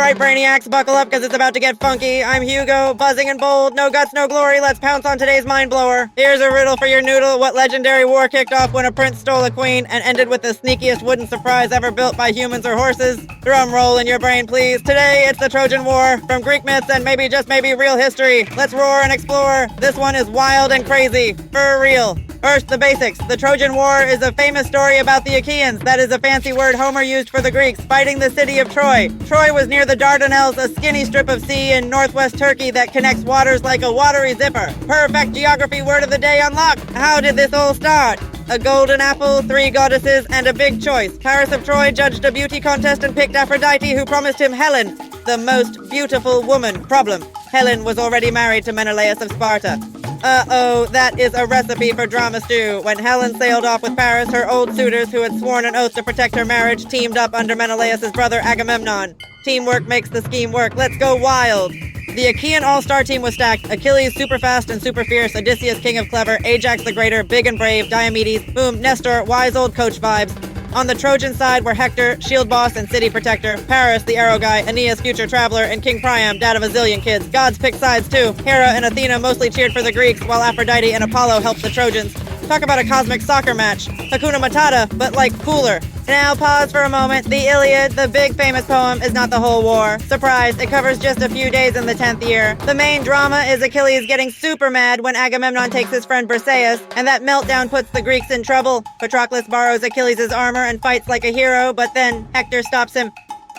Alright, brainiacs, buckle up because it's about to get funky. I'm Hugo, buzzing and bold, no guts, no glory, let's pounce on today's mind blower. Here's a riddle for your noodle. What legendary war kicked off when a prince stole a queen and ended with the sneakiest wooden surprise ever built by humans or horses? Drum roll in your brain, please. Today, it's the Trojan War, from Greek myths and maybe just maybe real history. Let's roar and explore. This one is wild and crazy. For real. First, the basics. The Trojan War is a famous story about the Achaeans, that is a fancy word Homer used for the Greeks, fighting the city of Troy. Troy was near the Dardanelles, a skinny strip of sea in northwest Turkey that connects waters like a watery zipper. Perfect geography word of the day unlocked. How did this all start? A golden apple, 3 goddesses, and a big choice. Paris of Troy judged a beauty contest and picked Aphrodite, who promised him Helen, the most beautiful woman. Problem: Helen was already married to Menelaus of Sparta. Uh-oh, that is a recipe for drama stew. When Helen sailed off with Paris, her old suitors, who had sworn an oath to protect her marriage, teamed up under Menelaus' brother Agamemnon. Teamwork makes the scheme work. Let's go wild. The Achaean all-star team was stacked. Achilles, super fast and super fierce. Odysseus, king of clever. Ajax the greater, big and brave. Diomedes, boom, Nestor, wise old coach vibes. On the Trojan side were Hector, shield boss and city protector, Paris, the arrow guy, Aeneas, future traveler, and King Priam, dad of a zillion kids. Gods picked sides too. Hera and Athena mostly cheered for the Greeks, while Aphrodite and Apollo helped the Trojans. Talk about a cosmic soccer match. Hakuna Matata, but like cooler. Now pause for a moment. The Iliad, the big famous poem, is not the whole war. Surprise, it covers just a few days in the 10th year. The main drama is Achilles getting super mad when Agamemnon takes his friend Briseis, and that meltdown puts the Greeks in trouble. Patroclus borrows Achilles' armor and fights like a hero, but then Hector stops him.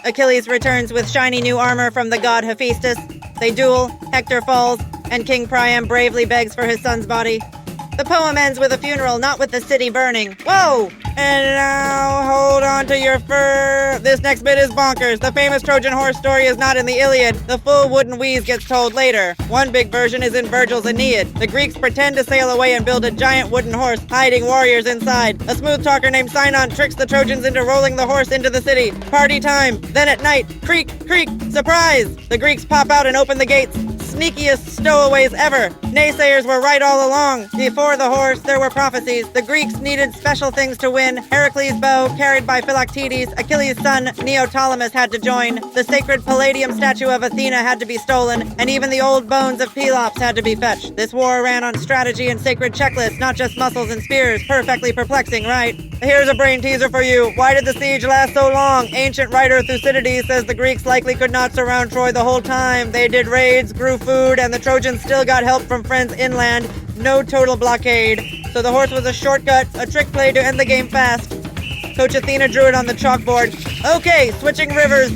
Achilles returns with shiny new armor from the god Hephaestus. They duel, Hector falls, and King Priam bravely begs for his son's body. The poem ends with a funeral, not with the city burning. Whoa! And now, hold on to your fur. This next bit is bonkers. The famous Trojan horse story is not in the Iliad. The full wooden wheeze gets told later. One big version is in Virgil's Aeneid. The Greeks pretend to sail away and build a giant wooden horse, hiding warriors inside. A smooth talker named Sinon tricks the Trojans into rolling the horse into the city. Party time. Then at night, creak, creak, surprise! The Greeks pop out and open the gates. Sneakiest stowaways ever. Naysayers were right all along. Before the horse, there were prophecies. The Greeks needed special things to win. Heracles' bow, carried by Philoctetes, Achilles' son, Neoptolemus, had to join. The sacred Palladium statue of Athena had to be stolen, and even the old bones of Pelops had to be fetched. This war ran on strategy and sacred checklists, not just muscles and spears. Perfectly perplexing, right? Here's a brain teaser for you. Why did the siege last so long? Ancient writer Thucydides says the Greeks likely could not surround Troy the whole time. They did raids, grew food, and the Trojans still got help from friends inland. No total blockade. So the horse was a shortcut, a trick play to end the game fast. Coach Athena drew it on the chalkboard. Okay, switching rivers.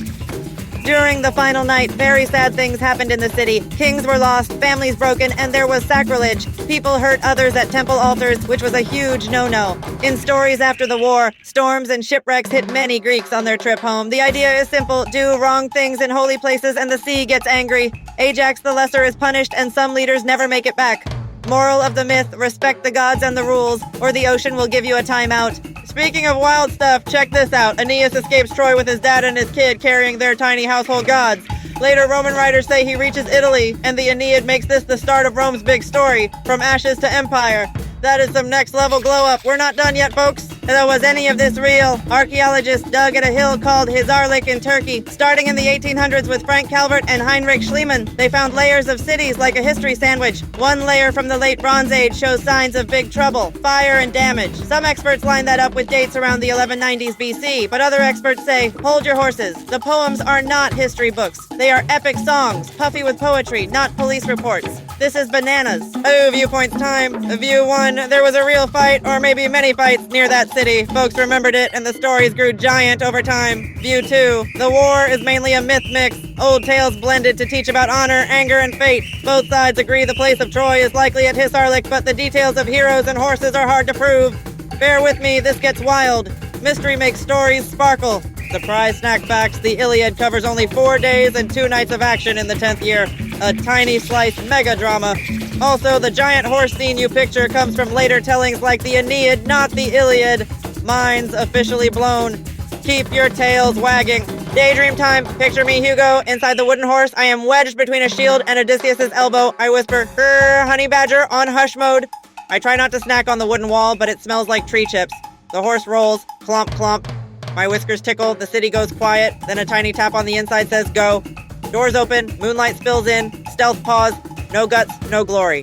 During the final night, very sad things happened in the city. Kings were lost, families broken, and there was sacrilege. People hurt others at temple altars, which was a huge no-no. In stories after the war, storms and shipwrecks hit many Greeks on their trip home. The idea is simple: do wrong things in holy places and the sea gets angry. Ajax the Lesser is punished and some leaders never make it back. Moral of the myth: respect the gods and the rules, or the ocean will give you a timeout. Speaking of wild stuff, check this out. Aeneas escapes Troy with his dad and his kid carrying their tiny household gods. Later, Roman writers say he reaches Italy, and the Aeneid makes this the start of Rome's big story, from ashes to empire. That is some next-level glow-up. We're not done yet, folks. Was any of this real? Archaeologists dug at a hill called Hisarlik in Turkey. Starting in the 1800s with Frank Calvert and Heinrich Schliemann, they found layers of cities like a history sandwich. One layer from the late Bronze Age shows signs of big trouble, fire, and damage. Some experts line that up with dates around the 1190s BC, but other experts say, hold your horses. The poems are not history books. They are epic songs, puffy with poetry, not police reports. This is bananas. Oh, viewpoints time. View 1, there was a real fight, or maybe many fights, near that city. Folks remembered it, and the stories grew giant over time. View 2, the war is mainly a myth mix. Old tales blended to teach about honor, anger, and fate. Both sides agree the place of Troy is likely at Hisarlik, but the details of heroes and horses are hard to prove. Bear with me, this gets wild. Mystery makes stories sparkle. Surprise snack facts: the Iliad covers only 4 days and 2 nights of action in the 10th year. A tiny slice mega drama. Also, the giant horse scene you picture comes from later tellings like the Aeneid, not the Iliad. Minds officially blown. Keep your tails wagging. Daydream time. Picture me, Hugo, inside the wooden horse. I am wedged between a shield and Odysseus' elbow. I whisper, "Grr, honey badger," on hush mode. I try not to snack on the wooden wall, but it smells like tree chips. The horse rolls. Clomp, clomp. My whiskers tickle, the city goes quiet, then a tiny tap on the inside says go. Doors open, moonlight spills in, stealth pause, no guts, no glory.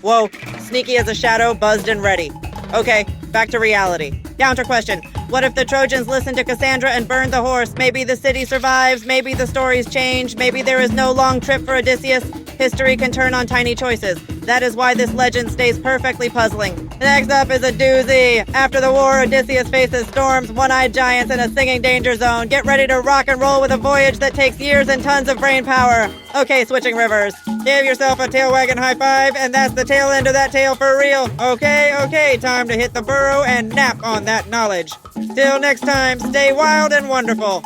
Whoa, sneaky as a shadow, buzzed and ready. Okay, back to reality. Counter question. What if the Trojans listen to Cassandra and burn the horse? Maybe the city survives, maybe the stories change, maybe there is no long trip for Odysseus. History can turn on tiny choices. That is why this legend stays perfectly puzzling. Next up is a doozy. After the war, Odysseus faces storms, one-eyed giants, and a singing danger zone. Get ready to rock and roll with a voyage that takes years and tons of brain power. Okay, switching rivers. Give yourself a tail wagon high five, and that's the tail end of that tale for real. Okay, time to hit the burrow and nap on that knowledge. Till next time, stay wild and wonderful.